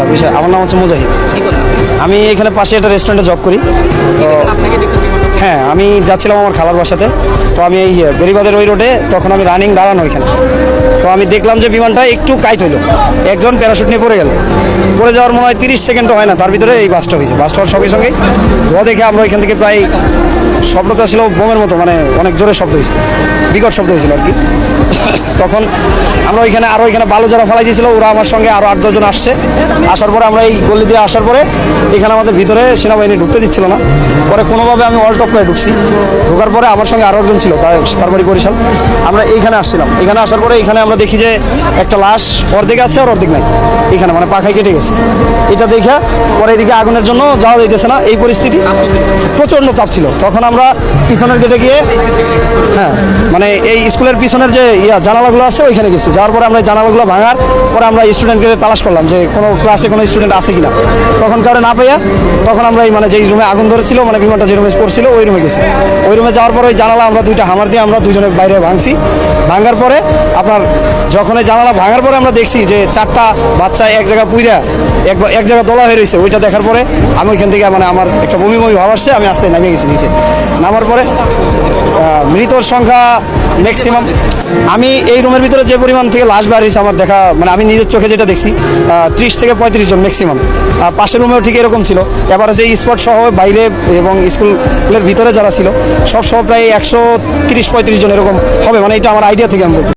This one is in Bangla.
সমস্যা বিষয়। আমার নাম হচ্ছে মুজাহিদ। আমি এখানে পাশে একটা রেস্টুরেন্টে জব করি। তো হ্যাঁ, আমি যাচ্ছিলাম আমার খালার বাসাতে। তো আমি এই বেরিবাদের ওই রোডে, তখন আমি রানিং দাঁড়ানো ওইখানে। তো আমি দেখলাম যে বিমানটা একটু কাইত হইলো, একজন প্যারাশুট নিয়ে পড়ে গেল। পড়ে যাওয়ার মনে হয় 30 সেকেন্ডও হয় না, তার ভিতরে এই বাসটা হয়েছে। বাসটা হওয়ার সঙ্গে সঙ্গেই ধোয়া দেখে আমরা ওইখান থেকে প্রায়, শব্দটা ছিল বোমের মতো, মানে অনেক জোরে শব্দ হয়েছিল, বিকট শব্দ হয়েছিল আর কি। তখন আমরা ওইখানে বালু যারা ফেলাই দিয়েছিল, ওরা আমার সঙ্গে আরও 8-10 জন আসছে। আসার পরে আমরা এই গলি দিয়ে আসার পরে এখানে আমাদের ভিতরে সেনাবাহিনী ঢুকতে দিচ্ছিল না। পরে কোনোভাবে আমি অল টপ করে ঢুকছি। ঢোকার পরে আমার সঙ্গে আরও একজন ছিল, তার বাড়ি বরিশাল। আমরা এইখানে আসছিলাম। এখানে আসার পরে এখানে আমরা দেখি যে একটা লাশ অর্ধেক আছে আর অর্ধেক নাই, এখানে মানে পাখায় কেটে গেছে। এটা দেখে পরে এদিকে আগুনের জন্য যাওয়া যাইতেছে না, এই পরিস্থিতি। প্রচণ্ড তাপ ছিল। তখন আমরা পিছনের গেটে গিয়ে, হ্যাঁ মানে এই স্কুলের পিছনের যে জানালাগুলো আছে ওইখানে গেছি। যাওয়ার পরে আমরা জানালাগুলো ভাঙার পরে আমরা স্টুডেন্টকে তালাশ করলাম যে কোনো ক্লাসে কোনো স্টুডেন্ট আছে কিনা। তখন কারণে না পাইয়া তখন আমরা এই মানে যেই রুমে আগুন ধরেছিল, মানে বিমানটা যে রুমে পড়ছিল ওই রুমে গেছি। ওই রুমে যাওয়ার পরে ওই জানালা আমরা 2টা হামার দিয়ে আমরা দুজনে বাইরে ভাঙছি। ভাঙার পরে আপনার যখন এই জানালা ভাঙার পরে আমরা দেখছি যে 4টা বাচ্চা এক জায়গায় পুইরা এক জায়গায় দোলা হয়ে রয়েছে। ওইটা দেখার পরে আমি ওইখান থেকে মানে আমার একটা বমি ভাব আসছে, আমি আস্তে নামিয়ে গেছি নিচে। নামার পরে মৃতর সংখ্যা ম্যাক্সিমাম, আমি এই রুমের ভিতরে যে পরিমাণ থেকে লাশ বার হয়েছে আমার দেখা, মানে আমি নিজের চোখে যেটা দেখছি 30 থেকে 35 জন ম্যাক্সিমাম। পাশের রুমেও ঠিক এরকম ছিল। এবার যে স্পট সহ বাইরে এবং স্কুলের ভিতরে যারা ছিল সব প্রায় 130-35 জন এরকম হবে, মানে এটা আমার আইডিয়া থেকে আমি বলছি।